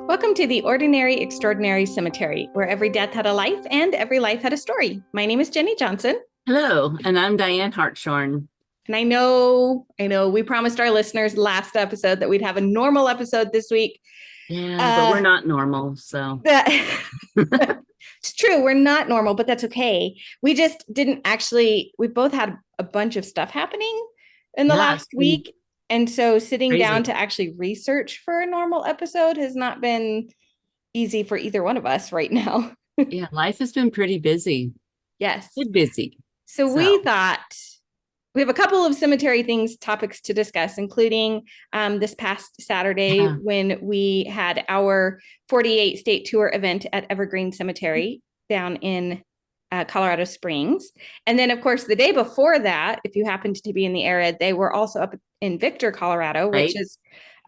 Welcome to the Ordinary Extraordinary Cemetery, where every death had a life and every life had a story. My name is Jennie Johnson. Hello, and I'm Diane Hartshorn. And I know, we promised our listeners last episode that we'd have a normal episode this week. Yeah, but we're not normal, so. It's true, we're not normal, but that's okay. We just didn't actually, we both had a bunch of stuff happening in the last week. And so sitting down to actually research for a normal episode has not been easy for either one of us right now. Yeah, life has been pretty busy. Yes. It's busy. So we thought we have a couple of cemetery topics to discuss, including this past Saturday when we had our 48 state tour event at Evergreen Cemetery down in Colorado Springs. And then, of course, the day before that, if you happened to be in the area, they were also up in Victor, Colorado, which is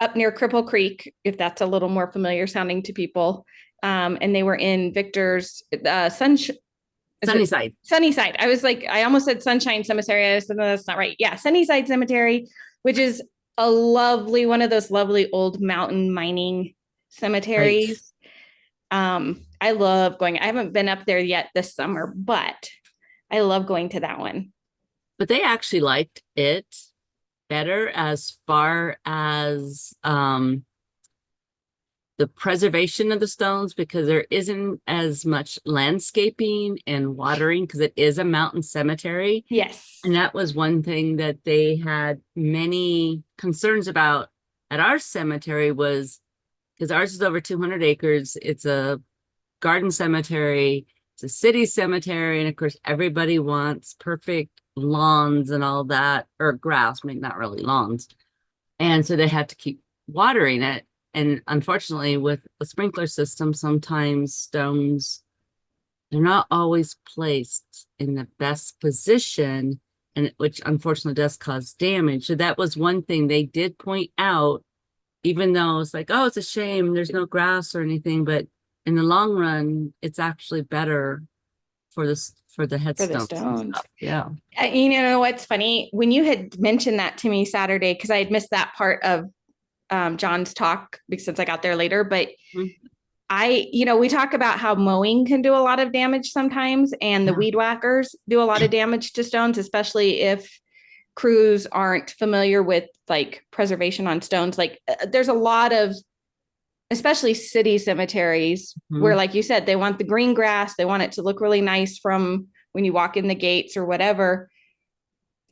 up near Cripple Creek, if that's a little more familiar sounding to people. And they were in Victor's Sunnyside. Sunnyside. I was like, I almost said Sunshine Cemetery. I said, no, that's not right. Yeah, Sunnyside Cemetery, which is a lovely, one of those lovely old mountain mining cemeteries. Right. I love going. I haven't been up there yet this summer, but I love going to that one. But they actually liked it better as far as the preservation of the stones, because there isn't as much landscaping and watering because it is a mountain cemetery. Yes. And that was one thing that they had many concerns about at our cemetery, was because ours is over 200 acres. It's a garden cemetery. It's a city cemetery. And of course, everybody wants perfect lawns and all that, or grass, maybe not really lawns. And so they had to keep watering it. And unfortunately, with a sprinkler system, sometimes stones, they're not always placed in the best position, and which unfortunately does cause damage. So that was one thing they did point out, even though it's like, oh, it's a shame there's no grass or anything, but in the long run, it's actually better for this, for the headstones. Yeah. You know what's funny? When you had mentioned that to me Saturday, because I had missed that part of John's talk since I got there later, but we talk about how mowing can do a lot of damage sometimes, and the weed whackers do a lot of damage to stones, especially if crews aren't familiar with like preservation on stones. Like there's a lot of, especially city cemeteries, where, like you said, they want the green grass, they want it to look really nice from when you walk in the gates or whatever.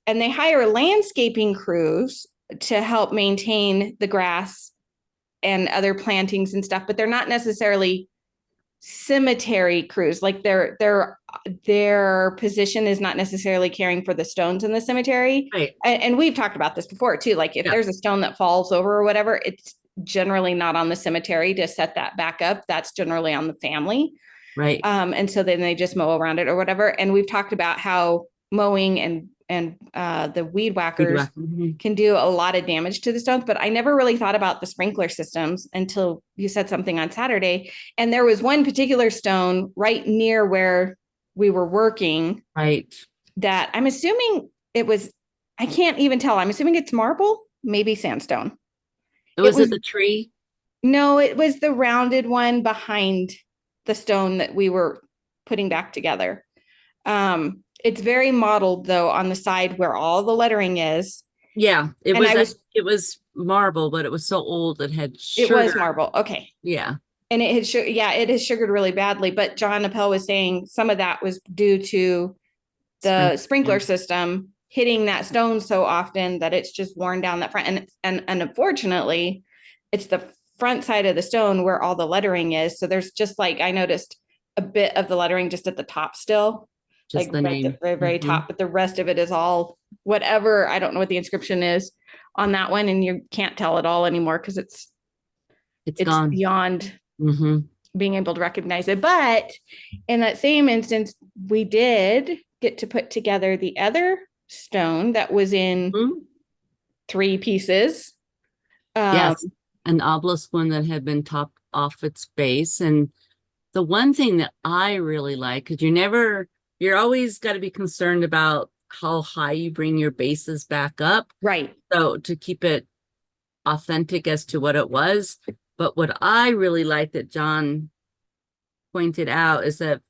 And they hire landscaping crews to help maintain the grass and other plantings and stuff, but they're not necessarily cemetery crews. Like their position is not necessarily caring for the stones in the cemetery. Right. And we've talked about this before too. Like if there's a stone that falls over or whatever, it's generally not on the cemetery to set that back up. That's generally on the family. Right. And so then they just mow around it or whatever. And we've talked about how mowing and the weed whackers can do a lot of damage to the stones, but I never really thought about the sprinkler systems until you said something on Saturday. And there was one particular stone right near where we were working, right, that I'm assuming it was, I can't even tell. I'm assuming it's marble, maybe sandstone. Was it the tree? No, it was the rounded one behind the stone that we were putting back together. It's very modeled though on the side where all the lettering is. Yeah, it was marble, but it was so old it had sugar. It was marble. Okay. Yeah. And it has sugared really badly. But John Appel was saying some of that was due to the sprinkler system hitting that stone so often that it's just worn down that front. And unfortunately, it's the front side of the stone where all the lettering is. So there's just like, I noticed a bit of the lettering just at the top still. Just like the name. At the very, very top, but the rest of it is all whatever. I don't know what the inscription is on that one, and you can't tell at all anymore because it's gone beyond being able to recognize it. But in that same instance, we did get to put together the other stone that was in 3 pieces. Yes, an obelisk one that had been topped off its base. And the one thing that I really like, because you're always got to be concerned about how high you bring your bases back up. Right. So to keep it authentic as to what it was, But what I really like that John pointed out is that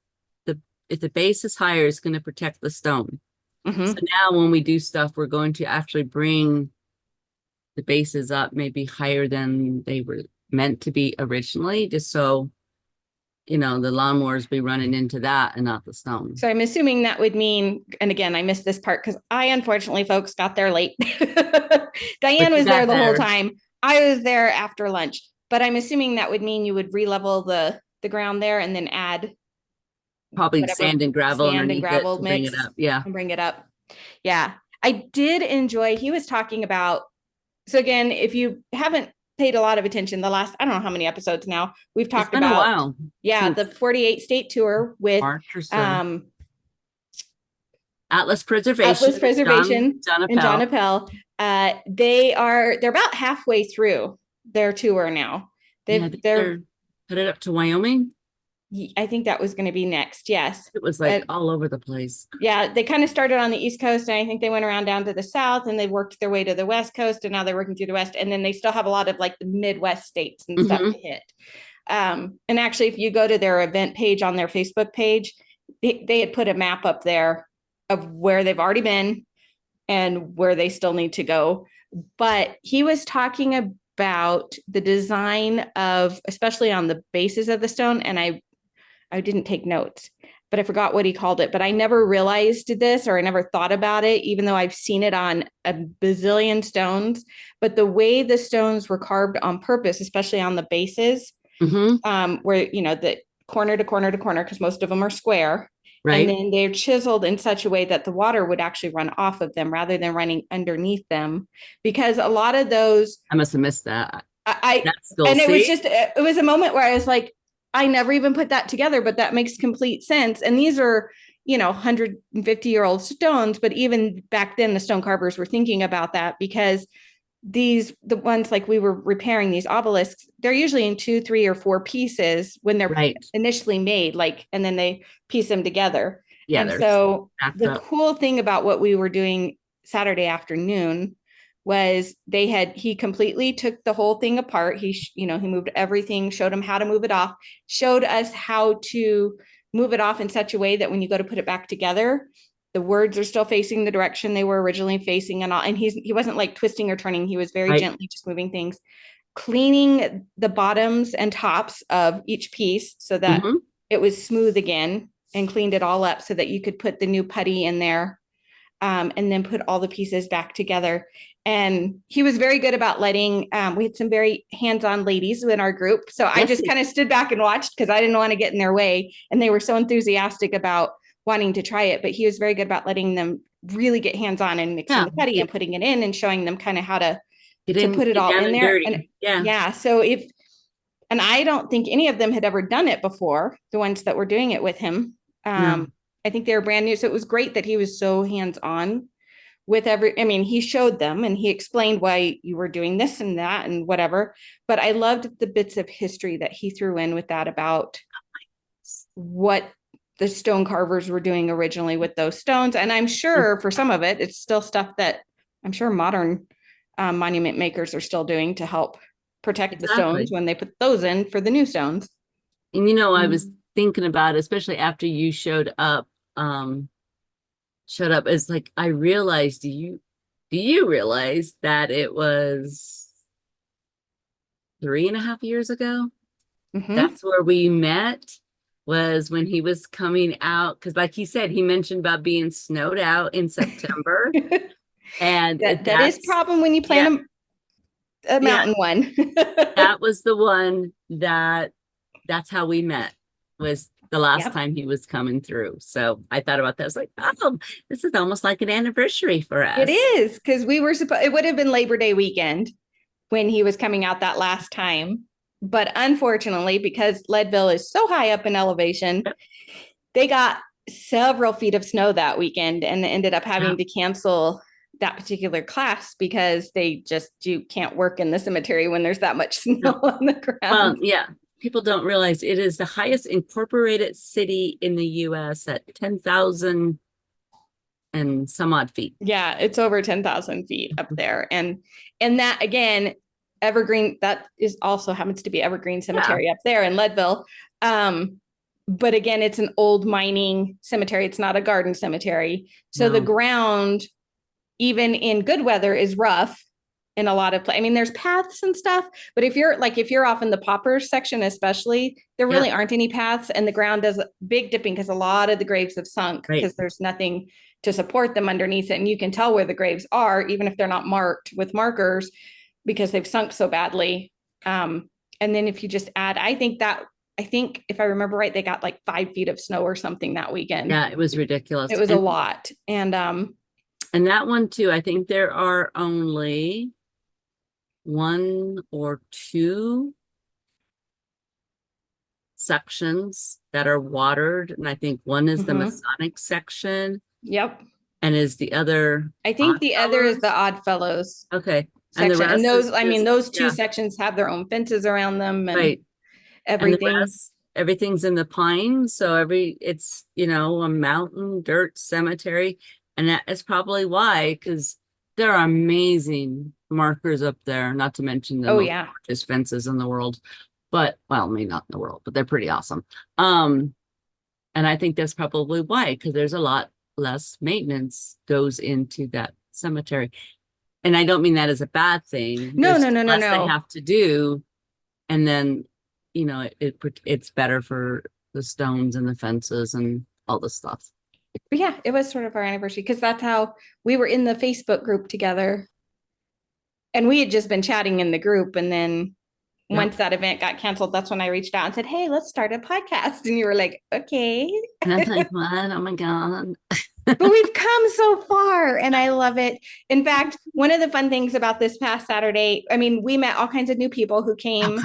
if the base is higher, it's going to protect the stone. So now when we do stuff, we're going to actually bring the bases up maybe higher than they were meant to be originally, just so, the lawnmowers be running into that and not the stone. So I'm assuming that would mean, and again, I missed this part because I unfortunately, folks, got there late. Diane was there the whole time. I was there after lunch, but I'm assuming that would mean you would re-level the ground there and then add probably sand and gravel underneath it to bring it up. Yeah. And bring it up. Yeah. I did enjoy, he was talking about, so again, if you haven't paid a lot of attention, the last, I don't know how many episodes now, we've talked about, a while, the 48 state tour with March or so. Atlas Preservation, and John Appel. They're about halfway through their tour now. They're headed up to Wyoming. I think that was going to be next. Yes. It was like all over the place. Yeah. They kind of started on the East Coast, and I think they went around down to the South, and they worked their way to the West Coast, and now they're working through the West. And then they still have a lot of like the Midwest states and stuff to hit. And actually, if you go to their event page on their Facebook page, they had put a map up there of where they've already been and where they still need to go. But he was talking about the design of, especially on the bases of the stone, and I didn't take notes, but I forgot what he called it. But I never realized this, or I never thought about it, even though I've seen it on a bazillion stones. But the way the stones were carved on purpose, especially on the bases, where, the corner to corner to corner, because most of them are square. Right. And then they're chiseled in such a way that the water would actually run off of them rather than running underneath them. Because a lot of those, I must have missed that. It was a moment where I was like, I never even put that together, but that makes complete sense. And these are, 150-year-old stones, but even back then the stone carvers were thinking about that, because the ones like we were repairing, these obelisks, they're usually in 2, 3, or 4 pieces when they're initially made, and then they piece them together. Yeah. And so the cool thing about what we were doing Saturday afternoon was he completely took the whole thing apart. He moved everything, showed him how to move it off, showed us how to move it off in such a way that when you go to put it back together, the words are still facing the direction they were originally facing and all. And he wasn't like twisting or turning. He was very gently just moving things, cleaning the bottoms and tops of each piece so that it was smooth again, and cleaned it all up so that you could put the new putty in there, and then put all the pieces back together. And he was very good about letting, we had some very hands-on ladies in our group. So I just kind of stood back and watched because I didn't want to get in their way. And they were so enthusiastic about wanting to try it, but he was very good about letting them really get hands-on and mixing the putty and putting it in and showing them kind of how to put it all in there. And so and I don't think any of them had ever done it before, the ones that were doing it with him. I think they were brand new. So it was great that he was so hands-on with he showed them and he explained why you were doing this and that and whatever. But I loved the bits of history that he threw in with that about what the stone carvers were doing originally with those stones. And I'm sure for some of it, it's still stuff that I'm sure modern monument makers are still doing to help protect the stones when they put those in for the new stones. And, I was thinking about, especially after you showed up, it's like, I realized, do you realize that it was 3.5 years ago? That's where we met, was when he was coming out. Cause like he said, he mentioned about being snowed out in September. And that is problem when you plan a mountain one. That was the one that's how we met, was the last time he was coming through. So I thought about that. I was like, oh, this is almost like an anniversary for us. It is, because it would have been Labor Day weekend when he was coming out that last time. But unfortunately, because Leadville is so high up in elevation, they got several feet of snow that weekend and ended up having to cancel that particular class because you can't work in the cemetery when there's that much snow on the ground. Well, people don't realize it is the highest incorporated city in the U.S. at 10,000 and some odd feet. Yeah, it's over 10,000 feet up there. And that, again, Evergreen, that is also happens to be Evergreen Cemetery up there in Leadville. But again, it's an old mining cemetery. It's not a garden cemetery. So the ground, even in good weather, is rough in a lot of places. I mean, there's paths and stuff, but if you're off in the Poppers section, especially, there really aren't any paths, and the ground does big dipping because a lot of the graves have sunk because there's nothing to support them underneath it. And you can tell where the graves are, even if they're not marked with markers, because they've sunk so badly. And then if you just add, I think if I remember right, they got like 5 feet of snow or something that weekend. Yeah, it was ridiculous. It was a lot. And that one too, I think there are only 1 or 2 sections that are watered. And I think one is the Masonic section. Yep. And is the other? I think the other is the Oddfellows. Okay. Section. And the rest, and those, I mean, those 2 sections have their own fences around them and everything. And the rest, everything's in the pines. So it's, a mountain dirt cemetery. And that is probably why, because there are amazing markers up there, not to mention the most gorgeous fences in the world. But, well, maybe not in the world, but they're pretty awesome. And I think that's probably why, because there's a lot less maintenance goes into that cemetery. And I don't mean that as a bad thing. No. They have to do. And then, it's better for the stones and the fences and all the stuff. But yeah, it was sort of our anniversary because that's how we were in the Facebook group together. And we had just been chatting in the group. And then once that event got canceled, that's when I reached out and said, hey, let's start a podcast. And you were like, okay. And I was like, what? Oh my God. But we've come so far and I love it. In fact, one of the fun things about this past Saturday, I mean, we met all kinds of new people who came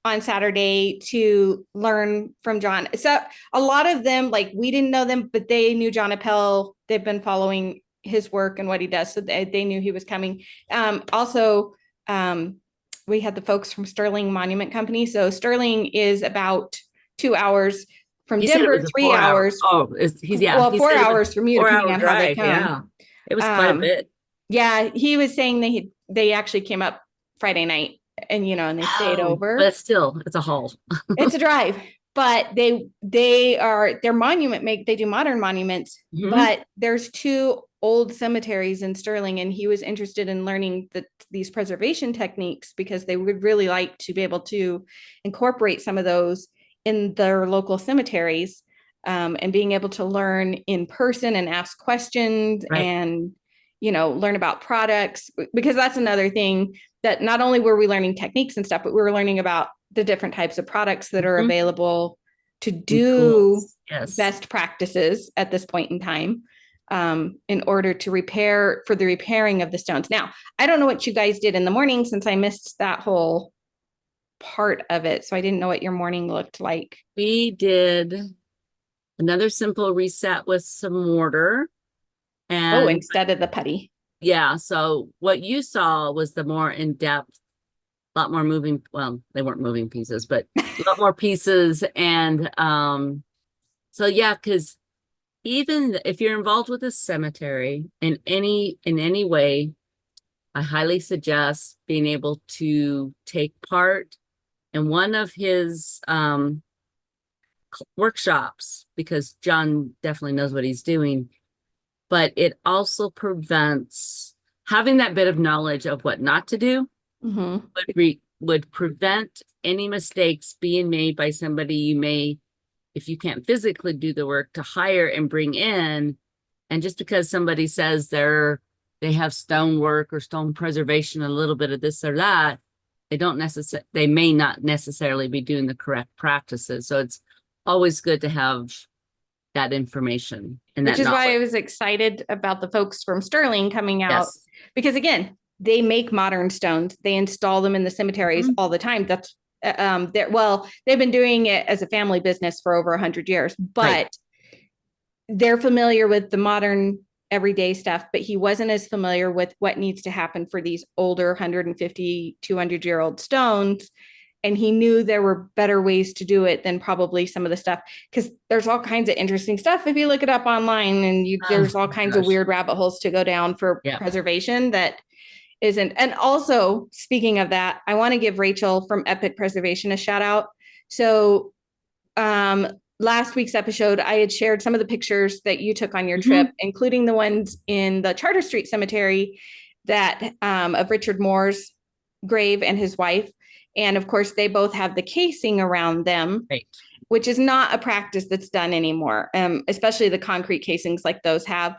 on Saturday to learn from John. So a lot of them, like, we didn't know them, but they knew John Appel. They've been following his work and what he does. So they knew he was coming. Also, we had the folks from Sterling Monument Company. So Sterling is about 2 hours from Denver, 3 hours. He's 4 hours from you, depending on how they come. Yeah, it was quite a bit. Yeah, he was saying they actually came up Friday night, and and they stayed over. But still, it's a haul. It's a drive, but they do modern monuments. But there's 2 old cemeteries in Sterling, and he was interested in learning these preservation techniques because they would really like to be able to incorporate some of those in their local cemeteries, and being able to learn in person and ask questions and, learn about products, because that's another thing that not only were we learning techniques and stuff, but we were learning about the different types of products that are available to do best practices at this point in time, in order to for the repairing of the stones. Now, I don't know what you guys did in the morning since I missed that whole part of it. So I didn't know what your morning looked like. We did another simple reset with some mortar. And instead of the putty. Yeah. So what you saw was the more in-depth, a lot more moving. Well, they weren't moving pieces, but a lot more pieces. And so, yeah, because even if you're involved with a cemetery in any way, I highly suggest being able to take part in one of his workshops, because John definitely knows what he's doing. But it also prevents having that bit of knowledge of what not to do would prevent any mistakes being made by somebody you may, if you can't physically do the work, to hire and bring in. And just because somebody says they have stone work or stone preservation, a little bit of this or that, they may not necessarily be doing the correct practices. So it's always good to have that information. And which is why I was excited about the folks from Sterling coming out, because again, they make modern stones. They install them in the cemeteries all the time. That's they've been doing it as a family business for over 100 years, but they're familiar with the modern everyday stuff, but he wasn't as familiar with what needs to happen for these older 150, 200-year-old stones. And he knew there were better ways to do it than probably some of the stuff, because there's all kinds of interesting stuff if you look it up online, and there's all kinds of weird rabbit holes to go down for preservation that isn't. And also, speaking of that, I want to give Rachel from Epic Preservation a shout out. So, last week's episode, I had shared some of the pictures that you took on your trip, including the ones in the Charter Street Cemetery that of Richard Moore's grave and his wife. And of course, they both have the casing around them, Right. which is not a practice that's done anymore, especially the concrete casings like those have.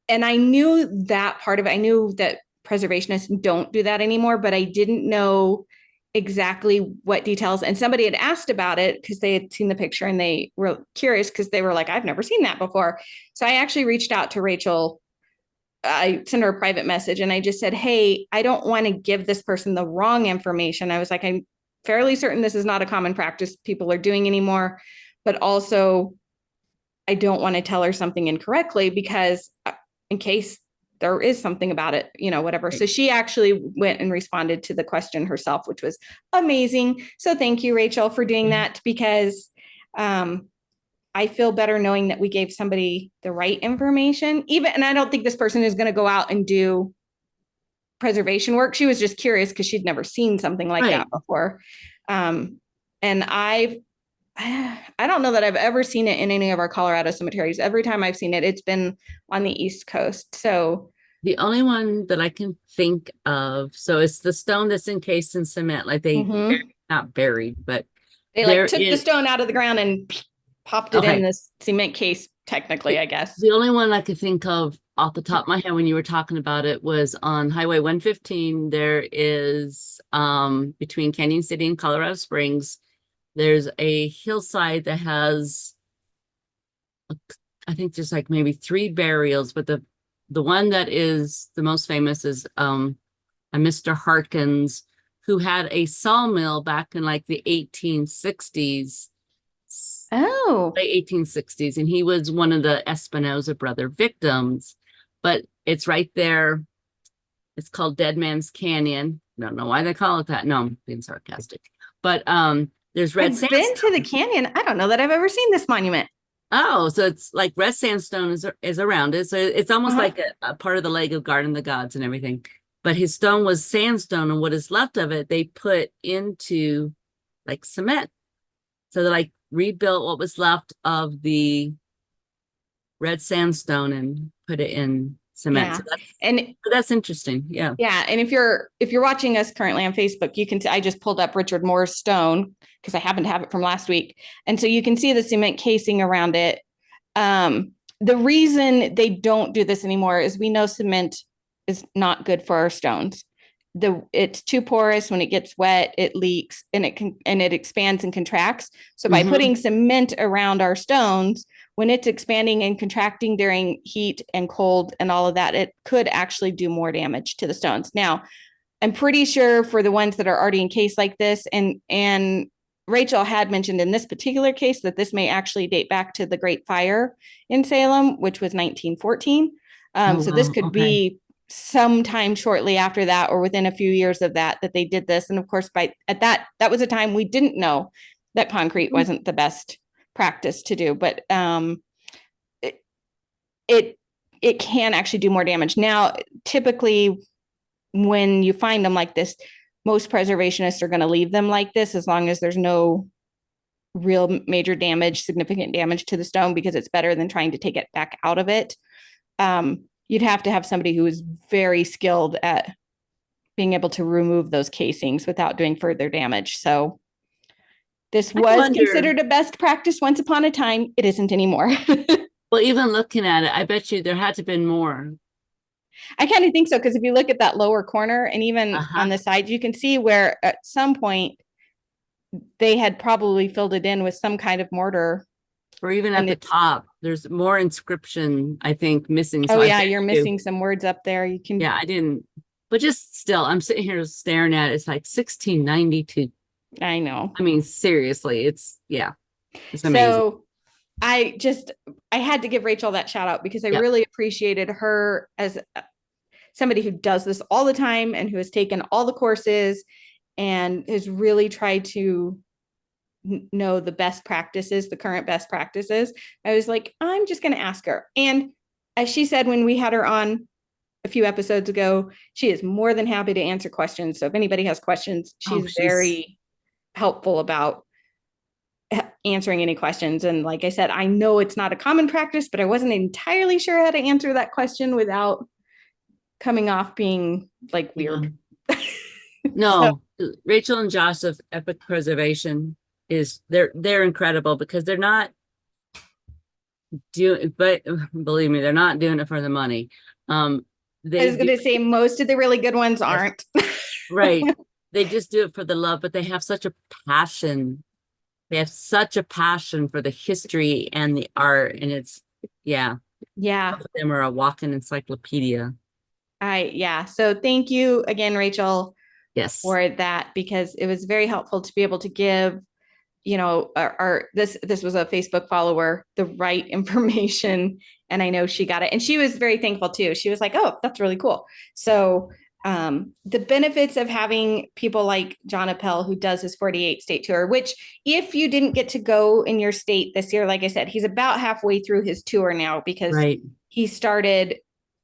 And I knew that part of it. I knew that preservationists don't do that anymore, but I didn't know exactly what details. And somebody had asked about it because they had seen the picture and they were curious because they were like, I've never seen that before. So I actually reached out to Rachel. I sent her a private message and I just said, hey, I don't want to give this person the wrong information. I was like, I'm fairly certain this is not a common practice people are doing anymore, but also I don't want to tell her something incorrectly because in case there is something about it, whatever. Right. So she actually went and responded to the question herself, which was amazing. So thank you, Rachel, for doing that, because I feel better knowing that we gave somebody the right information. And I don't think this person is going to go out and do preservation work. She was just curious because she'd never seen something like that before. And I don't know that I've ever seen it in any of our Colorado cemeteries. Every time I've seen it, it's been on the East Coast. So the only one that I can think of, so it's the stone that's encased in cement, like they not buried, but they like took the stone out of the ground and popped it in this cement case, technically, I guess. The only one I could think of off the top of my head when you were talking about it was on Highway 115. There is between Canyon City and Colorado Springs, there's a hillside that has, I think there's like maybe 3 burials, but the one that is the most famous is a Mr. Harkins, who had a sawmill back in like the 1860s. Oh, Late 1860s, and he was one of the Espinosa brother victims. But it's right there. It's called Dead Man's Canyon. I don't know why they call it that. No, I'm being sarcastic. But there's red sandstone. I've been to the canyon. I don't know that I've ever seen this monument. Oh, so it's like red sandstone is around it. So it's almost like a part of the leg of Garden of the Gods and everything. But his stone was sandstone, and what is left of it, they put into like cement. So they like rebuilt what was left of the red sandstone and put it in cement. Yeah. So that's interesting. Yeah. Yeah. And if you're watching us currently on Facebook, you can see I just pulled up Richard Moore's stone because I happen to have it from last week. And so you can see the cement casing around it. The reason they don't do this anymore is we know cement is not good for our stones. It's too porous. When it gets wet, it leaks and it expands and contracts. So by putting cement around our stones, when it's expanding and contracting during heat and cold and all of that, it could actually do more damage to the stones. Now, I'm pretty sure for the ones that are already encased like this, and Rachel had mentioned in this particular case that this may actually date back to the Great Fire in Salem, which was 1914. So this could be sometime shortly after that or within a few years of that they did this. And of course, that was a time we didn't know that concrete wasn't the best practice to do, but it can actually do more damage. Now, typically when you find them like this, most preservationists are going to leave them like this as long as there's no real major damage, significant damage to the stone, because it's better than trying to take it back out of it. You'd have to have somebody who is very skilled at being able to remove those casings without doing further damage. So this was considered a best practice once upon a time. It isn't anymore. Well, even looking at it, I bet you there had to have been more. I kind of think so, because if you look at that lower corner and even on the side, you can see where at some point they had probably filled it in with some kind of mortar. Or even at the top, there's more inscription, I think, missing. So you're missing some words up there. You can. Yeah, I didn't. But just still, I'm sitting here staring at it. It's like 1692. I know. I mean, seriously, it's amazing. So I had to give Rachel that shout out because I really appreciated her as somebody who does this all the time and who has taken all the courses and has really tried to know the best practices, the current best practices. I was like, I'm just going to ask her. And as she said, when we had her on, a few episodes ago. She is more than happy to answer questions. So if anybody has questions, Oh, she's very helpful about answering any questions. And like I said, I know it's not a common practice, but I wasn't entirely sure how to answer that question without coming off being like weird. Yeah. No, so, Rachel and Josh of Epic Preservation they're incredible because they're not doing, but believe me, they're not doing it for the money. I They was going do, to say most of the really good ones yes, aren't. right. They just do it for the love, but they have such a passion. They have such a passion for the history and the art, and yeah, Yeah. both of them are a walking encyclopedia. Yeah. So thank you again, Rachel, Yes. for that, because it was very helpful to be able to give, this was a Facebook follower, the right information. And I know she got it. And she was very thankful too. She was like, oh, that's really cool. So the benefits of having people like John Appel, who does his 48 state tour, which if you didn't get to go in your state this year, like I said, he's about halfway through his tour now because Right. he started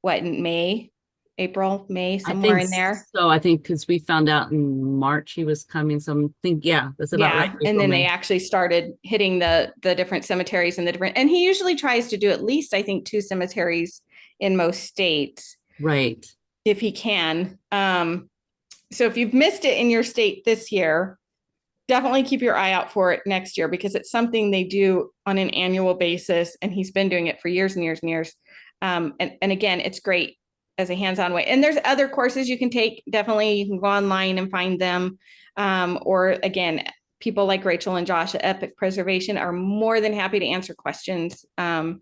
in May, April, May, I somewhere think in there. so. I think because we found out in March he was coming. So I think, yeah, that's about right. Yeah. And April, then May. they actually started hitting the different cemeteries and and he usually tries to do at least, I think, 2 cemeteries in most states. Right. If he can. So if you've missed it in your state this year, definitely keep your eye out for it next year because it's something they do on an annual basis. And he's been doing it for years and years and years. And again, it's great as a hands-on way. And there's other courses you can take. Definitely you can go online and find them. Or again, people like Rachel and Josh at Epic Preservation are more than happy to answer questions. And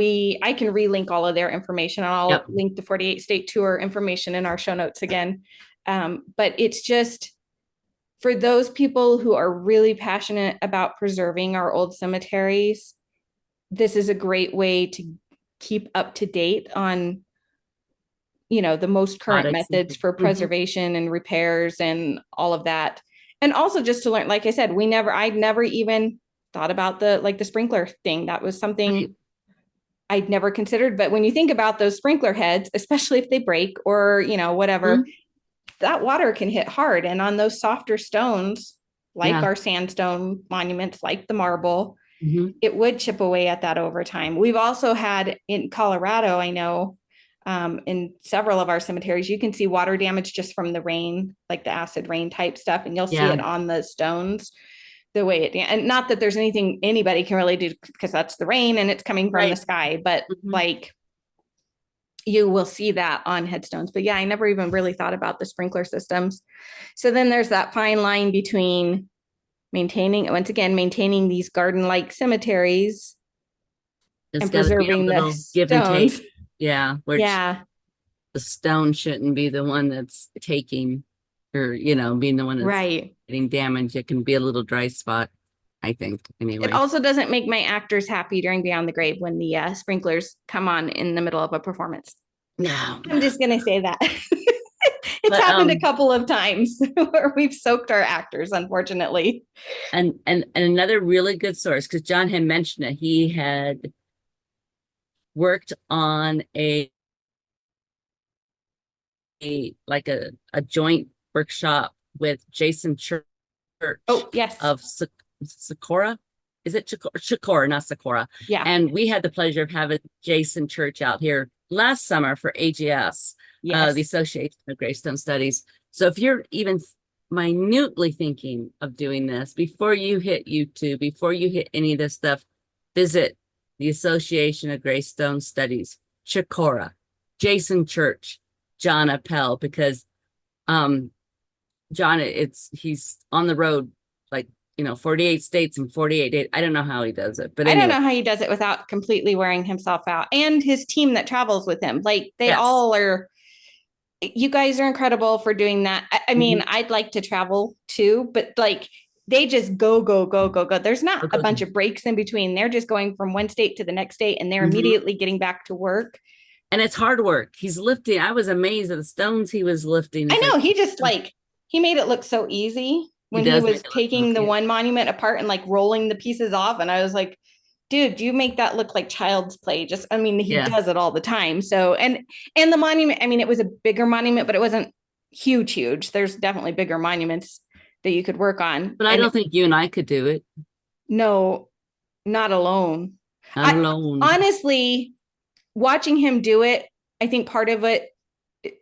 I can relink all of their information. I'll link the 48 state tour information in our show notes again. But it's just for those people who are really passionate about preserving our old cemeteries, this is a great way to keep up to date on the most current methods for preservation and repairs and all of that. And also just to learn, like I said, I'd never even thought about the sprinkler thing. That was something I'd never considered. But when you think about those sprinkler heads, especially if they break or, whatever, that water can hit hard. And on those softer stones, like our sandstone monuments, like the marble, it would chip away at that over time. We've also had in Colorado, I know, in several of our cemeteries, you can see water damage just from the rain, like the acid rain type stuff. And you'll see it on the stones, the way and not that there's anything anybody can really do because that's the rain and it's coming from the sky, but like you will see that on headstones. But yeah, I never even really thought about the sprinkler systems. So then there's that fine line between maintaining these garden-like cemeteries and preserving the give and take. stones. Yeah. The stone shouldn't be the one that's taking or, being the one that's getting damaged. It can be a little dry spot, I think. Anyway. It also doesn't make my actors happy during Beyond the Grave when the sprinklers come on in the middle of a performance. No. I'm just going to say that. It's happened a couple of times where we've soaked our actors, unfortunately. And another really good source, because John had mentioned it, he had worked on a joint workshop with Jason Church. Oh, yes. Of Socorro. Is it Chicora, not Socorro? Yeah. And we had the pleasure of having Jason Church out here last summer for AGS, the Association of Gravestone Studies. So if you're even minutely thinking of doing this, before you hit YouTube, before you hit any of this stuff, visit the Association of Gravestone Studies, Chicora, Jason Church, John Appel, because John, he's on the road, 48 states and 48 days. I don't know how he does it, but anyway. I don't know how he does it without completely wearing himself out, and his team that travels with him. Like they all are, you guys are incredible for doing that. I mean, I'd like to travel too, but they just go. There's not a bunch of breaks in between. They're just going from one state to the next state and they're immediately getting back to work. And it's hard work. He's lifting. I was amazed at the stones he was lifting. I know. He just he made it look so easy when he was taking the one monument apart and rolling the pieces off. And I was like, dude, you make that look like child's play. Just, I mean, he Yeah. does it all the time. So, and the monument, I mean, it was a bigger monument, but it wasn't huge. There's definitely bigger monuments that you could work on. But I And don't think you and I could do it. no, not alone. Not I alone. honestly, watching him do it, I think part of it,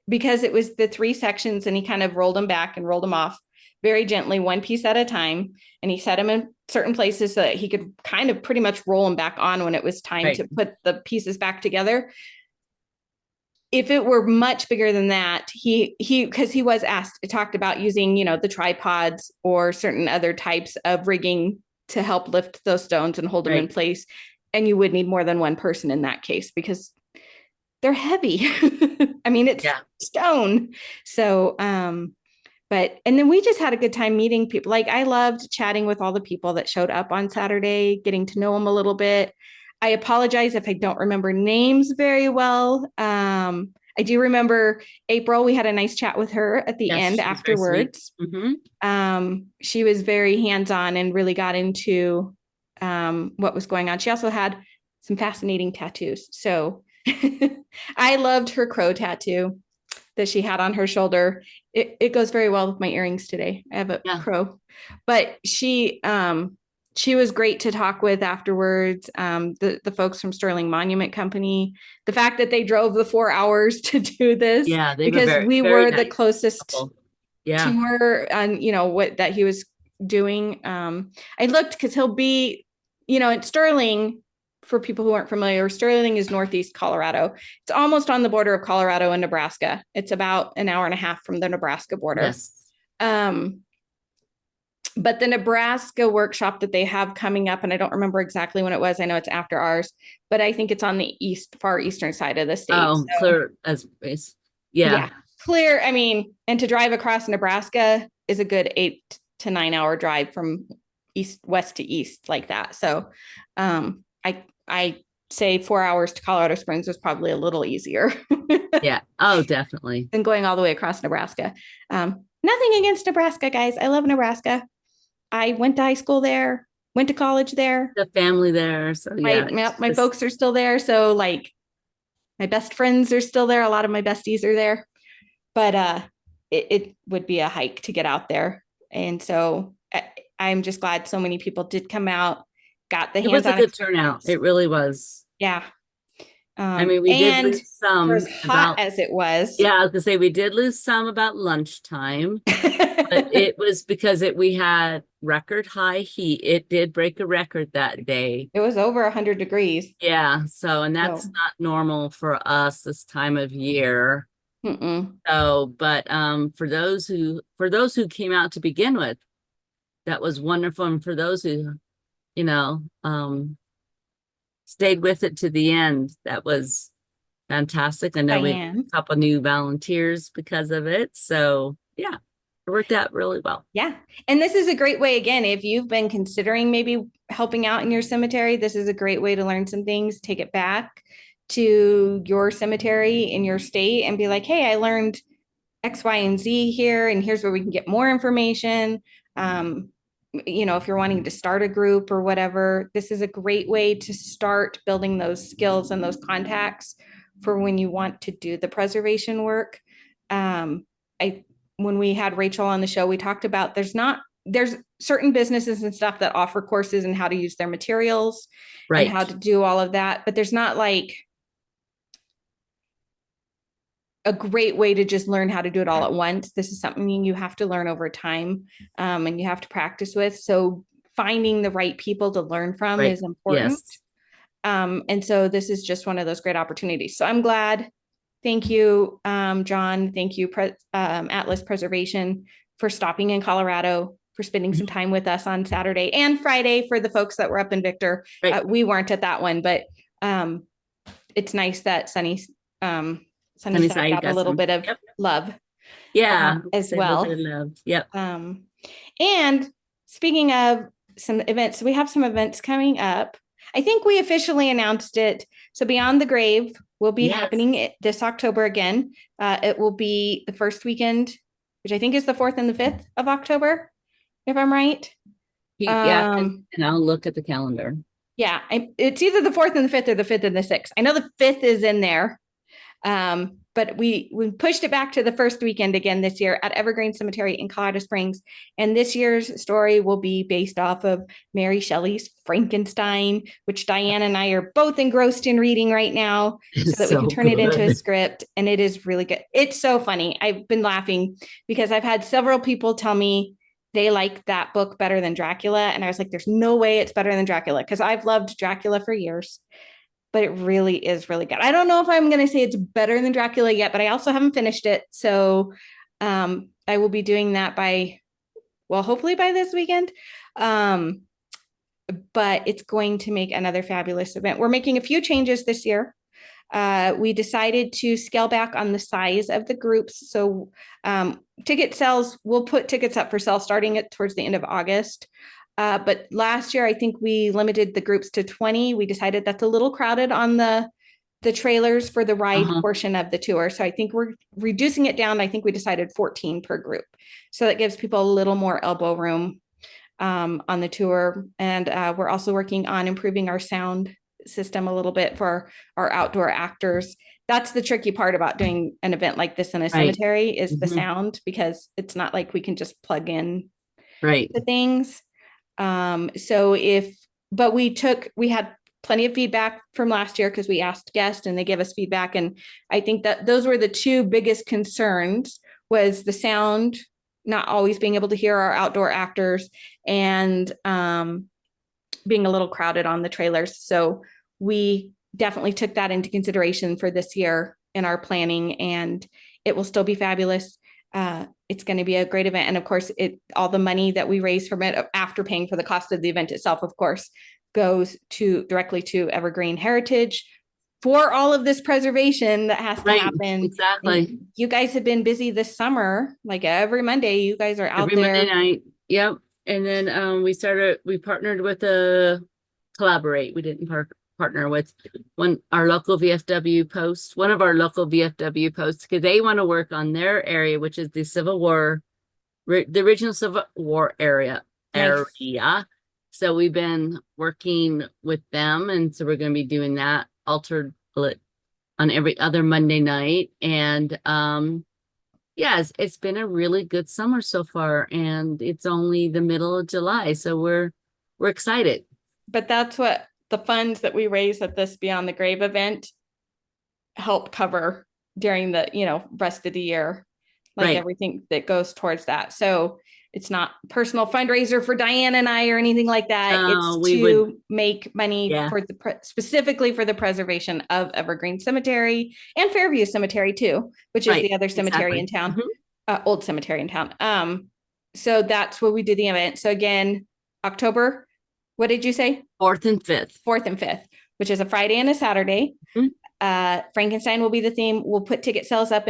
because it was the three sections and he kind of rolled them back and rolled them off very gently, one piece at a time. And he set them in certain places so that he could kind of pretty much roll them back on when it was time Right. to put the pieces back together. If it were much bigger than that, because he was asked, talked about using, the tripods or certain other types of rigging to help lift those stones and hold them in Right. place. And you would need more than one person in that case because they're heavy. I mean, it's Yeah. stone. So, and then we just had a good time meeting people. Like I loved chatting with all the people that showed up on Saturday, getting to know them a little bit. I apologize if I don't remember names very well. I do remember April. We had a nice chat with her at the Yes, end she was very sweet. afterwards. Mm-hmm. She was very hands-on and really got into what was going on. She also had some fascinating tattoos. So I loved her crow tattoo that she had on her shoulder. It goes very well with my earrings today. I have a Yeah. crow, but she was great to talk with afterwards. The folks from Sterling Monument Company, the fact that they drove the 4 hours to do this Yeah, they were because very, we very were the nice closest couple. Yeah. to her on what that he was doing. I looked because he'll be at Sterling. For people who aren't familiar, Sterling is northeast Colorado. It's almost on the border of Colorado and Nebraska. It's about an hour and a half from the Nebraska border. Yes. Um, but the Nebraska workshop that they have coming up, and I don't remember exactly when it was. I know it's after ours, but I think it's on the far eastern side of the state. Oh, So, clear as space. Yeah. yeah, clear. I mean, and to drive across Nebraska is a good 8 to 9 hour drive from west to east like that. So, I say 4 hours to Colorado Springs was probably a little easier Yeah. Oh, definitely. than going all the way across Nebraska. Nothing against Nebraska, guys. I love Nebraska. I went to high school there, went to college there. The family there. So yeah, it's My just, folks are still there. So like my best friends are still there. A lot of my besties are there. But it would be a hike to get out there. And so I'm just glad so many people did come out, got the it was a hands-on good turnout. experience. It really was. Yeah. I mean, we did And lose for as some hot about, as it was, yeah, I was gonna say we did lose some about lunchtime, but it was because we had record high heat. It did break a record that day. it was over 100 degrees. Yeah. So, and that's So, not normal for us this time of year. mm-mm. So, but for those who came out to begin with, that was wonderful. And for those who, you know, stayed with it to the end, that was fantastic. I know we had Diane. a couple new volunteers because of it. So yeah, it worked out really well. Yeah. And this is a great way, again, if you've been considering maybe helping out in your cemetery, this is a great way to learn some things, take it back to your cemetery in your state and be like, hey, I learned X, Y, and Z here, and here's where we can get more information. If you're wanting to start a group or whatever, this is a great way to start building those skills and those contacts for when you want to do the preservation work. I When we had Rachel on the show, we talked about there's certain businesses and stuff that offer courses and how to use their materials and Right. how to do all of that, but there's not like a great way to just learn how to do it all at once. This is something you have to learn over time, and you have to practice with. So finding the right people to learn from Right. is important. Yes. And so this is just one of those great opportunities. So I'm glad. Thank you, John. Thank you, Atlas Preservation, for stopping in Colorado, for spending some time with us on Saturday and Friday for the folks that were up in Victor. Right. We weren't at that one, but it's nice that Sunnyside Sunnyside got a got little some. bit of Yep. love Yeah. as Say a little bit well. of love. Yep. And speaking of some events, we have some events coming up. I think we officially announced it. So Beyond the Grave will be Yes. happening this October again. It will be the first weekend, which I think is the 4th and the 5th of October, if I'm right. Yeah. And I'll look at the calendar. Yeah, it's either the 4th and the 5th or the 5th and the 6th. I know the 5th is in there. But we pushed it back to the first weekend again this year at Evergreen Cemetery in Colorado Springs. And this year's story will be based off of Mary Shelley's Frankenstein, which Diane and I are both engrossed in reading right now so It's that we can so turn it into a good. script. And it is really good. It's so funny. I've been laughing because I've had several people tell me they like that book better than Dracula. And I was like, there's no way it's better than Dracula because I've loved Dracula for years, but it really is really good. I don't know if I'm going to say it's better than Dracula yet, but I also haven't finished it. So I will be doing that hopefully by this weekend. But it's going to make another fabulous event. We're making a few changes this year. We decided to scale back on the size of the groups. So ticket sales, we'll put tickets up for sale starting at towards the end of August. But last year, I think we limited the groups to 20. We decided that's a little crowded on the trailers for the ride portion of the tour. So I think we're reducing it down. I think we decided 14 per group. So that gives people a little more elbow room on the tour. And we're also working on improving our sound system a little bit for our outdoor actors. That's the tricky part about doing an event like this in a cemetery is the sound, because it's not like we can just plug in the things. But we had plenty of feedback from last year because we asked guests and they gave us feedback. And I think that those were the two biggest concerns, was the sound, not always being able to hear our outdoor actors, and being a little crowded on the trailers. So we definitely took that into consideration for this year in our planning, and it will still be fabulous. It's going to be a great event. And of course, all the money that we raise from it, after paying for the cost of the event itself, of course, goes directly to Evergreen Heritage for all of this preservation that has to happen. Exactly. And you guys have been busy this summer, like every Monday, you guys are out every there. Monday night. Yep. And then we partnered with Collaborate. We didn't partner with our local VFW post, one of our local VFW posts, because they want to work on their area, which is the Civil War, the original Civil War area. So we've been working with them, and so we're going to be doing that altered on every other Monday night. And yes, it's been a really good summer so far, and it's only the middle of July, so we're excited. But that's what the funds that we raise at this Beyond the Grave event help cover during the rest of the year, like everything that goes towards that. So it's not personal fundraiser for Diane and I or anything like that. It's to make money for specifically for the preservation of Evergreen Cemetery and Fairview Cemetery too, which is the other cemetery in town, old cemetery in town. So that's where we did the event. So again, October, what did you say? 4th and 5th. 4th and 5th, which is a Friday and a Saturday. Frankenstein will be the theme. We'll put ticket sales up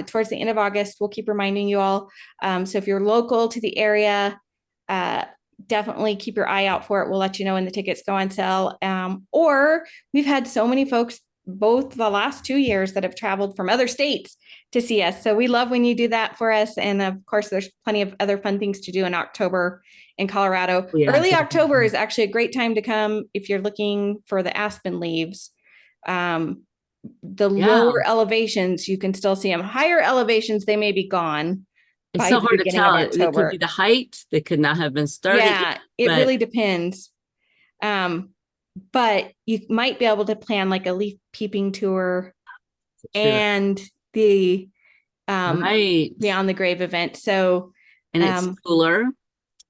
towards the end of August. We'll keep reminding you all. So if you're local to the area, definitely keep your eye out for it. We'll let you know when the tickets go on sale. Or we've had so many folks, both the last 2 years, that have traveled from other states to see us. So we love when you do that for us. And of course, there's plenty of other fun things to do in October in Colorado. Early October is actually a great time to come if you're looking for the aspen leaves. The lower elevations, you can still see them. Higher elevations, they may be gone. It's so hard to tell. It could be the height. They could not have been started. Yeah, it really depends. But you might be able to plan like a leaf peeping tour and the Beyond the Grave event. So and it's cooler.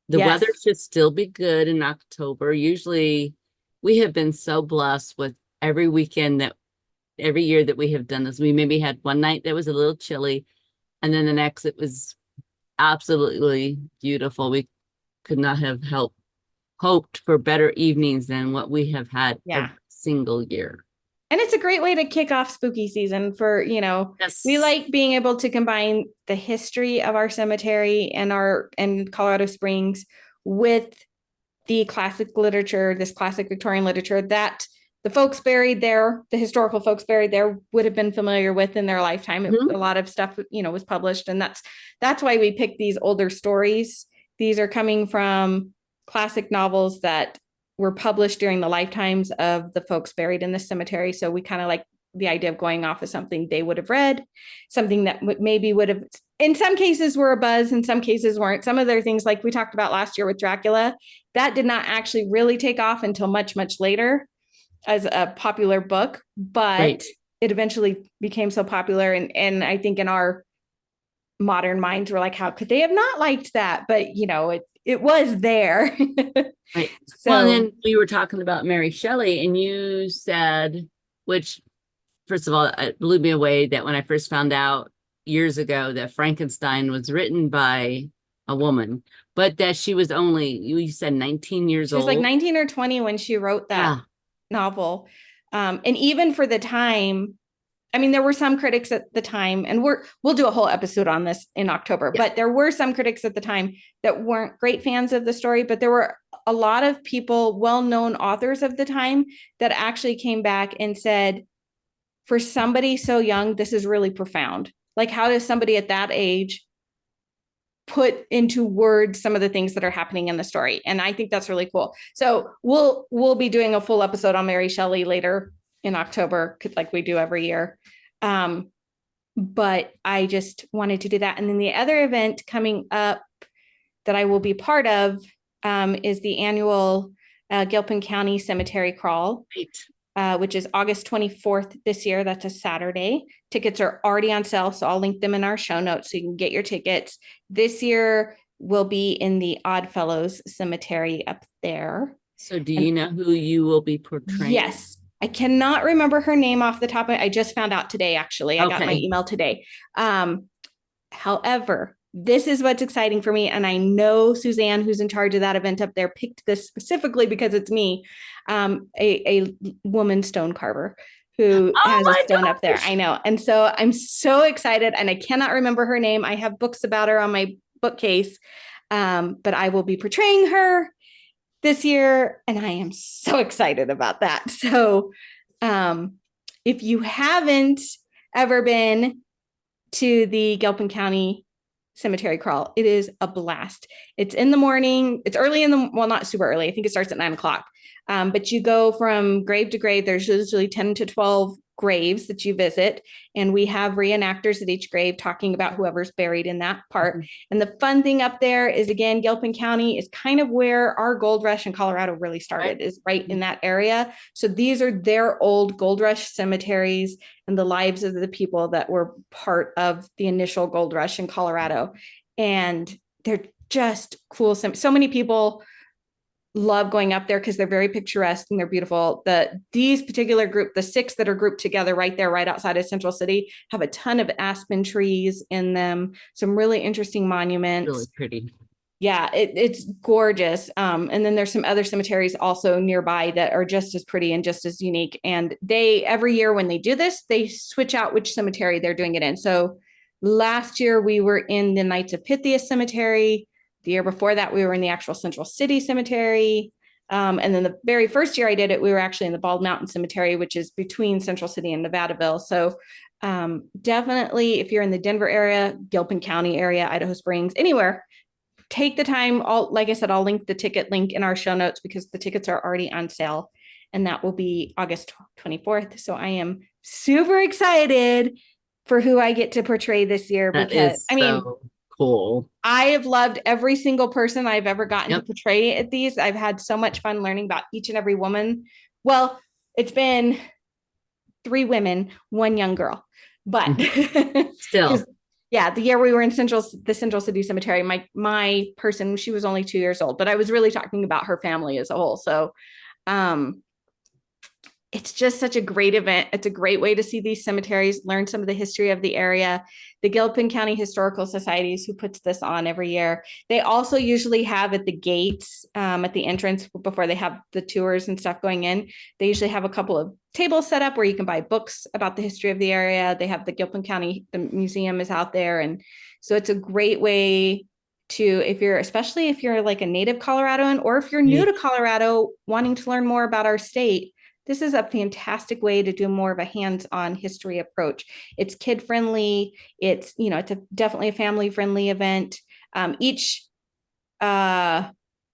The weather should still be good in October. Usually we have been so blessed with every year that we have done this. We maybe had one night that was a little chilly, and then the next it was absolutely beautiful. We could not have hoped for better evenings than what we have had every single year. And it's a great way to kick off spooky season for, we like being able to combine the history of our cemetery and Colorado Springs with the classic literature, this classic Victorian literature that the folks buried there, the historical folks buried there, would have been familiar with in their lifetime. A lot of stuff, was published. And that's why we picked these older stories. These are coming from classic novels that were published during the lifetimes of the folks buried in the cemetery. So we kind of like the idea of going off of something they would have read, something that maybe would have, in some cases were a buzz, in some cases weren't. Some of their things, like we talked about last year with Dracula, that did not actually really take off until much, much later as a popular book, but Right. it eventually became so popular. And I think in our modern minds, we're like, how could they have not liked that? But you know, it was there. Right. Well, and So then we were talking about Mary Shelley, and you said, which, first of all, it blew me away that when I first found out years ago that Frankenstein was written by a woman, but that she was only, you said 19 years she was like old. 19 or 20 when she wrote that Yeah. novel. And even for the time, I mean, there were some critics at the time, and we'll do a whole episode on this in October, Yeah. but there were some critics at the time that weren't great fans of the story, but there were a lot of people, well-known authors of the time, that actually came back and said, for somebody so young, this is really profound. Like, how does somebody at that age put into words some of the things that are happening in the story? And I think that's really cool. So we'll be doing a full episode on Mary Shelley later in October, like we do every year. But I just wanted to do that. And then the other event coming up that I will be part of is the annual Gilpin County Cemetery Crawl, which is August 24th this year. That's a Saturday. Tickets are already on sale, so I'll link them in our show notes so you can get your tickets. This year will be in the Oddfellows Cemetery up there. So do you know who you will be portraying? Yes. I cannot remember her name off the top of it. I just found out today, actually. I got my email today. However, this is what's exciting for me. And I know Suzanne, who's in charge of that event up there, picked this specifically because it's me, a woman stone carver who has a stone up there. I know. And so I'm so excited, and I cannot remember her name. I have books about her on my bookcase, but I will be portraying her this year, and I am so excited about that. So if you haven't ever been to the Gilpin County Cemetery Crawl, it is a blast. It's in the morning. It's early in the, well, not super early. I think it starts at 9 o'clock. But you go from grave to grave. There's usually 10 to 12 graves that you visit. And we have reenactors at each grave talking about whoever's buried in that part. Mm-hmm. And the fun thing up there is, again, Gilpin County is kind of where our gold rush in Colorado really started, is right in that area. So these are their old gold rush cemeteries and the lives of the people that were part of the initial gold rush in Colorado. And they're just cool. So many people love going up there because they're very picturesque and they're beautiful. These particular group, the 6 that are grouped together right there, right outside of Central City, have a ton of aspen trees in them. Some really interesting monuments. Really pretty. Yeah, it's gorgeous. And then there's some other cemeteries also nearby that are just as pretty and just as unique. And they, every year when they do this, they switch out which cemetery they're doing it in. So last year we were in the Knights of Pythias Cemetery. The year before that, we were in the actual Central City Cemetery. And then the very first year I did it, we were actually in the Bald Mountain Cemetery, which is between Central City and Nevadaville. So definitely, if you're in the Denver area, Gilpin County area, Idaho Springs, anywhere, take the time. Like I said, I'll link the ticket link in our show notes because the tickets are already on sale. And that will be August 24th. So I am super excited for who I get to portray this year. That because is so cool. I have loved every single person I've ever gotten to portray at these. I've had so much fun learning about each and every woman. Well, it's been 3 women, 1 young girl, but still, yeah, the year we were in the Central City Cemetery, my person, she was only 2 years old, but I was really talking about her family as a whole. So, it's just such a great event. It's a great way to see these cemeteries, learn some of the history of the area. The Gilpin County Historical Societies, who puts this on every year. They also usually have at the gates, at the entrance, before they have the tours and stuff going in, they usually have a couple of tables set up where you can buy books about the history of the area. They have the Gilpin County, the museum is out there. And so it's a great way to, especially if you're like a native Coloradoan, or if you're new to Colorado wanting to learn more about our state, this is a fantastic way to do more of a hands-on history approach. It's kid-friendly. It's, definitely a family-friendly event. Each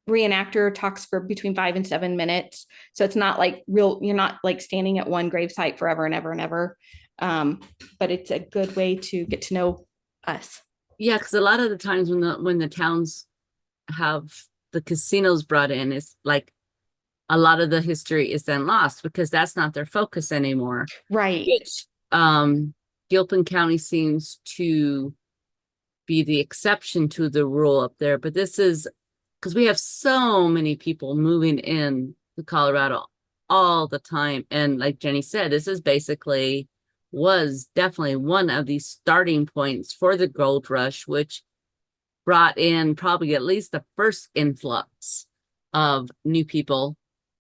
reenactor talks for between 5 and 7 minutes. So it's not like real, you're not like standing at one grave site forever and ever and ever. But it's a good way to get to know us. Yeah, because a lot of the times when the towns have the casinos brought in, it's like a lot of the history is then lost because that's not their focus anymore. Right. Which Gilpin County seems to be the exception to the rule up there. But this is because we have so many people moving in to Colorado all the time. And like Jenny said, this is basically was definitely one of the starting points for the gold rush, which brought in probably at least the first influx of new people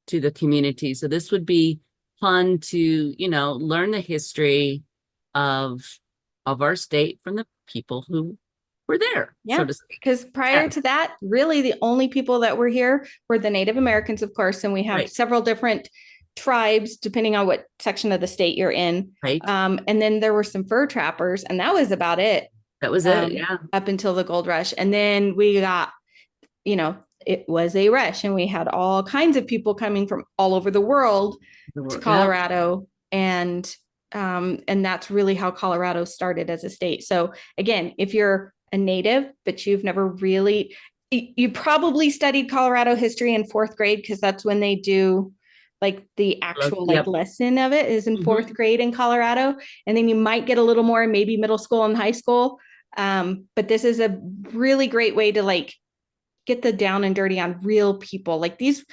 to the community. So this would be fun to, you know, learn the history of our state from the people who were there, Yeah, so to speak. because prior to that, really the only people that were here were the Native Americans, of course, and we have Right. several different tribes depending on what section of the state you're in. Right. And then there were some fur trappers, and that was about it. That was it. Yeah. Up until the gold rush. And then we got, you know, it was a rush, and we had all kinds of people coming from all over the world to Colorado. Yeah. And that's really how Colorado started as a state. So again, if you're a native, but you've never really, you probably studied Colorado history in fourth grade, because that's when they do like the actual like lesson of it is in fourth grade in Colorado. And then you might get a little more in maybe middle school and high school. But this is a really great way to like get the down and dirty on real people. Like the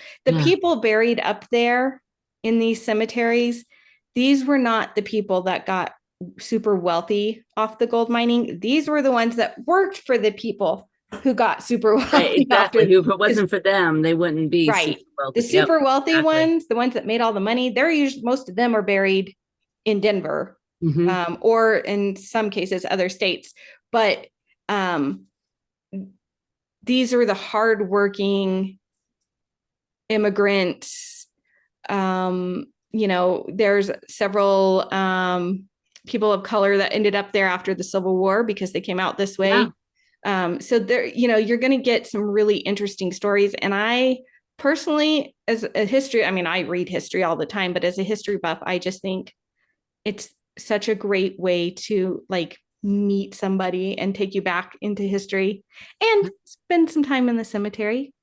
people buried up there in these cemeteries, these were not the people that got super wealthy off the gold mining. These were the ones that worked for the people who got super wealthy. Right, exactly. If it wasn't for them, they wouldn't be right. Super wealthy. The super wealthy ones, the ones that made all the money, they're usually, most of them are buried in Denver, or in some cases other states. But these are the hardworking immigrants. You know, there's several people of color that ended up there after the Civil War because they came out this way. So there, you know, you're going to get some really interesting stories. And I personally, as a history, I mean, I read history all the time, but as a history buff, I just think it's such a great way to like meet somebody and take you back into history and spend some time in the cemetery.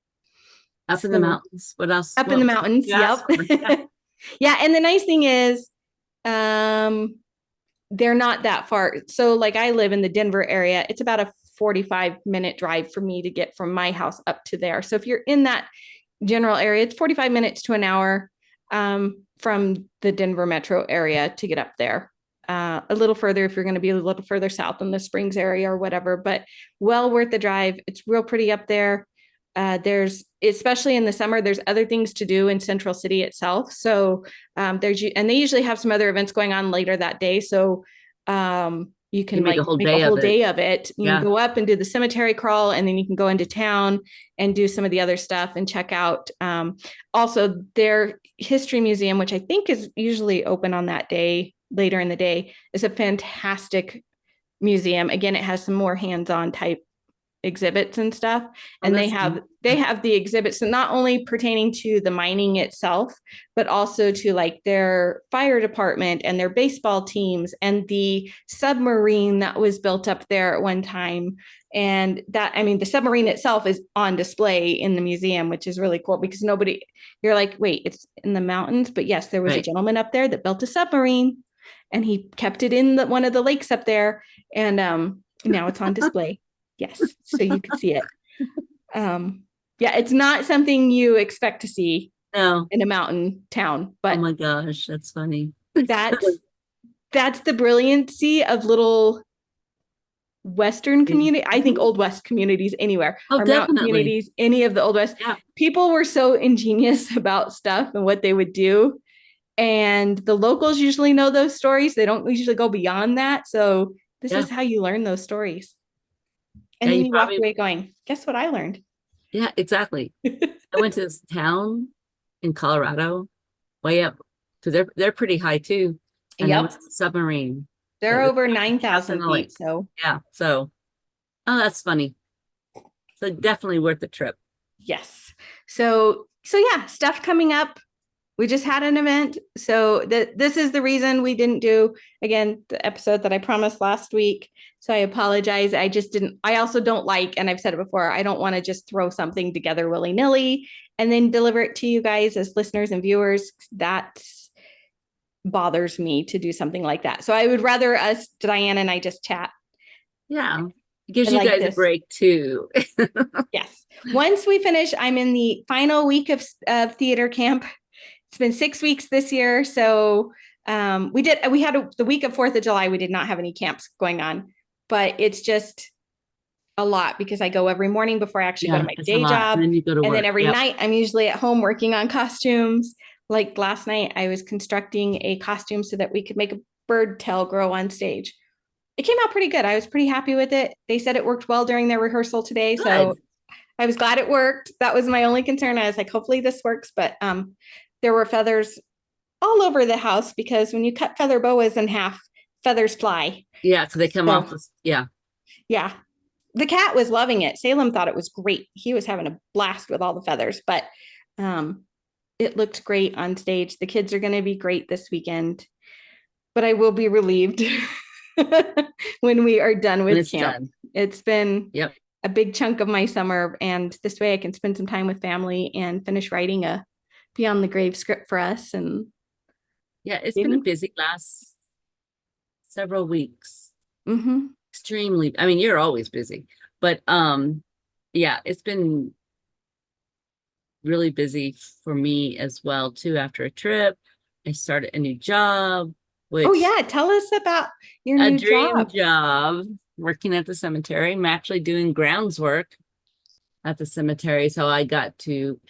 Up in the mountains. What else? Up in the mountains. Yep. Yeah. And the nice thing is, they're not that far. So like I live in the Denver area. It's about a 45-minute drive for me to get from my house up to there. So if you're in that general area, it's 45 minutes to an hour from the Denver metro area to get up there. A little further if you're going to be a little further south in the Springs area or whatever, but well worth the drive. It's real pretty up there. There's, especially in the summer, there's other things to do in Central City itself. So and they usually have some other events going on later that day. So you can make a whole day of it. You can go up and do the cemetery crawl, and then you can go into town and do some of the other stuff and check out. Also, their history museum, which I think is usually open on that day, later in the day, is a fantastic museum. Again, it has some more hands-on type exhibits and stuff, and they have the exhibits, so not only pertaining to the mining itself, but also to like their fire department and their baseball teams and the submarine that was built up there at one time. And that, I mean, the submarine itself is on display in the museum, which is really cool because you're like, wait, it's in the mountains, but yes, there was a gentleman up there that built a submarine and he kept it in one of the lakes up there, and now it's on display. Yes, so you can see it. Yeah, it's not something you expect to see in a mountain town, but oh my gosh, that's funny. That's the brilliancy of little Western community. I think Old West communities anywhere, or mountain communities, any of the Old West. Yeah. People were so ingenious about stuff and what they would do. And the locals usually know those stories. They don't usually go beyond that. So this is how you learn those stories. And then you walk away going, guess what I learned? Yeah, exactly. I went to this town in Colorado, way up, because they're pretty high too. And there was a submarine. They're over 9,000 feet. So yeah. So, oh, that's funny. So definitely worth the trip. Yes. So yeah, stuff coming up. We just had an event. So this is the reason we didn't do, again, the episode that I promised last week. So I apologize. I just didn't, I also don't like, and I've said it before, I don't want to just throw something together willy-nilly and then deliver it to you guys as listeners and viewers. That bothers me to do something like that. So I would rather us, Diane and I, just chat. Yeah. It gives I you like guys a this. break too. Yes. Once we finish, I'm in the final week of theater camp. It's been 6 weeks this year. So we had the week of 4th of July, we did not have any camps going on, but it's just a lot because I go every morning before I actually go to Yeah, my it's a day lot. job. And then you go to And then work. every Yep. night I'm usually at home working on costumes. Like last night, I was constructing a costume so that we could make a bird tail grow on stage. It came out pretty good. I was pretty happy with it. They said it worked well during their rehearsal today. So Good. I was glad it worked. That was my only concern. I was like, hopefully this works. But there were feathers all over the house because when you cut feather boas in half, feathers fly. Yeah, so they come So, off this, yeah. yeah. The cat was loving it. Salem thought it was great. He was having a blast with all the feathers, but it looked great on stage. The kids are going to be great this weekend, but I will be relieved when we are done with camp. Done. It's been Yep. a big chunk of my summer, and this way I can spend some time with family and finish writing a Beyond the Grave script for us. And yeah, it's been a busy last several weeks. Mm-hmm. Extremely. I mean, you're always busy, but yeah, it's been really busy for me as well too. After a trip, I started a new job, which Oh yeah, tell us about your a new dream job. job working at the cemetery. I'm actually doing grounds work at the cemetery, so I got to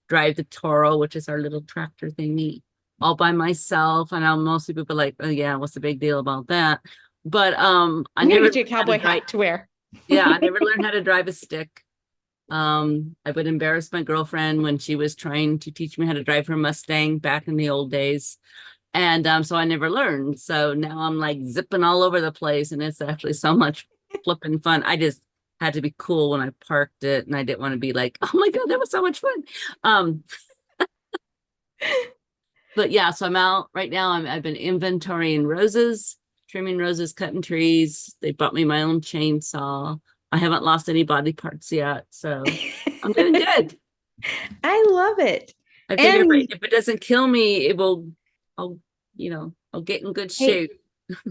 drive the Toro, which is our little tractor thingy, all by myself. I know most people are like, oh yeah, what's the big deal about that? But I I'm gonna never get you a cowboy hat to wear. yeah, I never learned how to drive a stick. I would embarrass my girlfriend when she was trying to teach me how to drive her Mustang back in the old days. And so I never learned. So now I'm like zipping all over the place, and it's actually so much flipping fun. I just had to be cool when I parked it, and I didn't want to be like, oh my God, that was so much fun. But yeah, so I'm out right now. I've been inventorying roses, trimming roses, cutting trees. They bought me my own chainsaw. I haven't lost any body parts yet, so I'm doing good. I love it. I figure And if it doesn't kill me, I'll get in good hey, shape.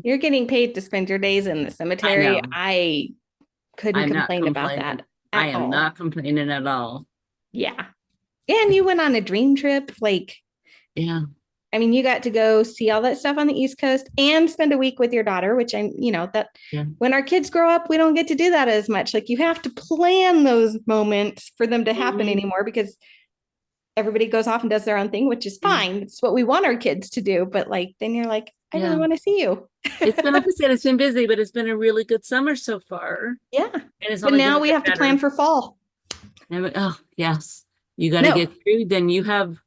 you're getting paid to spend your days in the I cemetery. know. I couldn't I'm not complain about complaining. that I at am all. not complaining at all. Yeah. And you went on a dream trip. Like, Yeah. I mean, you got to go see all that stuff on the East Coast and spend a week with your daughter, which that Yeah. when our kids grow up, we don't get to do that as much. Like, you have to plan those moments for them to happen anymore because everybody goes off and does their own thing, which is fine. It's what we want our kids to do. But like, then you're like, I really want to see you. It's been, like I said, it's been busy, but it's been a really good summer so far. Yeah. And it's But only now gonna we get have to better. plan for fall. Oh, yes. You got to No. get through. Then you have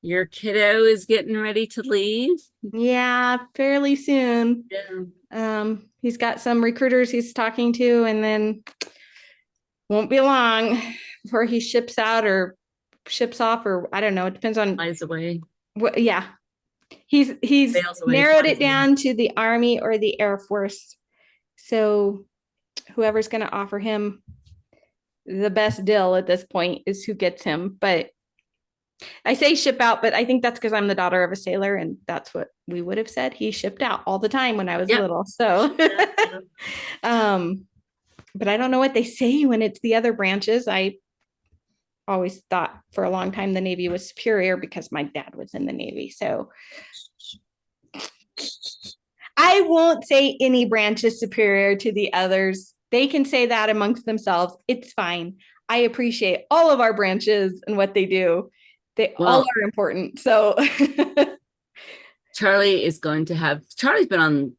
your kiddo is getting ready to leave. Yeah, fairly soon. He's got some recruiters he's talking to, and then won't be long before he ships out or ships off, or I don't know. It depends on Flies away. what. Yeah, he's Sails away. narrowed Flies it down to the Army or the Air Force. So whoever's going to offer him the best deal at this point is who gets him. But I say ship out, but I think that's because I'm the daughter of a sailor, and that's what we would have said. He shipped out all the time when I was little. So, but I don't know what they say when it's the other branches. I always thought for a long time the Navy was superior because my dad was in the Navy. So I won't say any branch is superior to the others. They can say that amongst themselves. It's fine. I appreciate all of our branches and what they do. They all are important. So Charlie's been on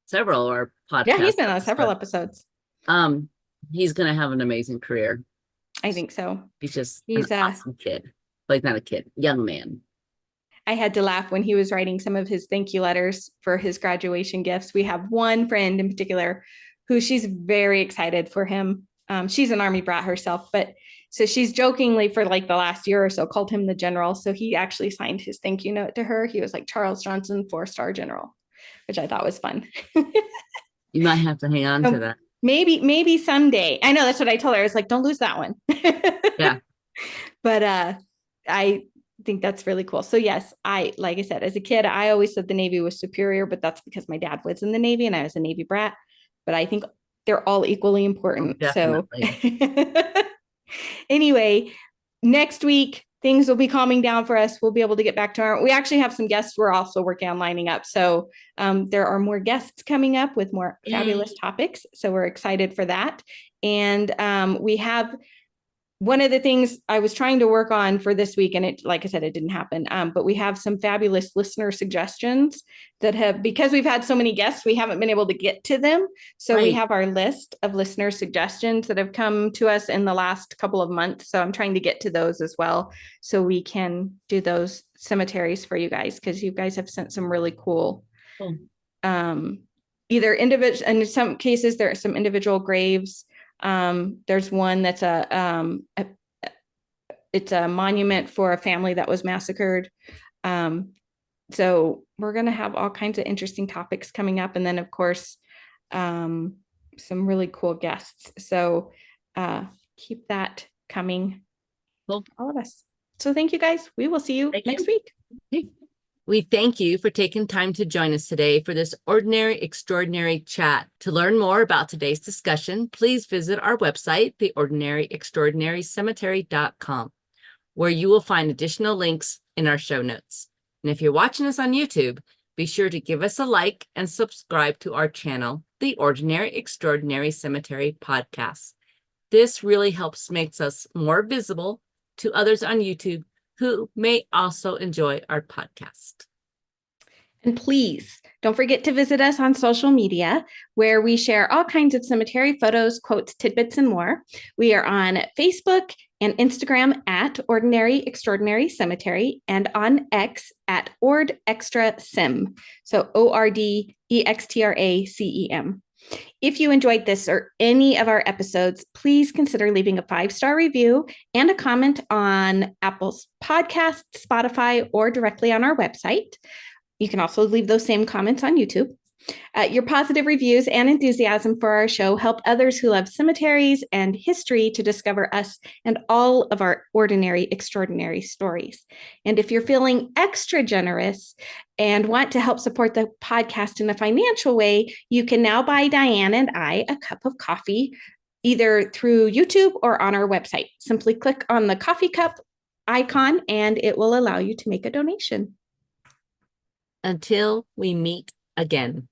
several of our podcasts. Yeah, he's been on several episodes. He's going to have an amazing career. I think so. He's an awesome kid. Like, not a kid, young man. I had to laugh when he was writing some of his thank you letters for his graduation gifts. We have one friend in particular who she's very excited for him. She's an Army brat herself, but So she's jokingly for like the last year or so called him the general. So he actually signed his thank you note to her. He was like Charles Johnson, 4-star general, which I thought was fun. You might have to hang on to that. Maybe someday. I know that's what I told her. I was like, don't lose that one. Yeah. But I think that's really cool. So yes, like I said, as a kid, I always said the Navy was superior, but that's because my dad was in the Navy and I was a Navy brat. But I think they're all equally important. Definitely. So anyway, next week things will be calming down for us. We'll be able to get back to we actually have some guests we're also working on lining up. So there are more guests coming up with more fabulous topics. So we're excited for that. And we have one of the things I was trying to work on for this week, and it, like I said, it didn't happen. But we have some fabulous listener suggestions that have, because we've had so many guests, we haven't been able to get to them. So we have our list of listener suggestions that have come to us in the last couple of months. So I'm trying to get to those as well, so we can do those cemeteries for you guys, because you guys have sent some really cool, either individual, and in some cases there are some individual graves. There's one that's it's a monument for a family that was massacred. So we're going to have all kinds of interesting topics coming up. And then of course, some really cool guests. So keep that coming. Cool. All of us. So thank you guys. We will see you next week. We thank you for taking time to join us today for this ordinary, extraordinary chat. To learn more about today's discussion, please visit our website, theordinaryextraordinarycemetery.com, where you will find additional links in our show notes. And if you're watching us on YouTube, be sure to give us a like and subscribe to our channel, The Ordinary Extraordinary Cemetery Podcast. This really helps makes us more visible to others on YouTube who may also enjoy our podcast. And please don't forget to visit us on social media, where we share all kinds of cemetery photos, quotes, tidbits, and more. We are on Facebook and Instagram at Ordinary Extraordinary Cemetery, and on X at OrdExtraCem. So OrdExtraCem. If you enjoyed this or any of our episodes, please consider leaving a 5-star review and a comment on Apple's podcast, Spotify, or directly on our website. You can also leave those same comments on YouTube. Your positive reviews and enthusiasm for our show help others who love cemeteries and history to discover us and all of our ordinary, extraordinary stories. And if you're feeling extra generous and want to help support the podcast in a financial way, you can now buy Diane and I a cup of coffee, either through YouTube or on our website. Simply click on the coffee cup icon and it will allow you to make a donation. Until we meet again.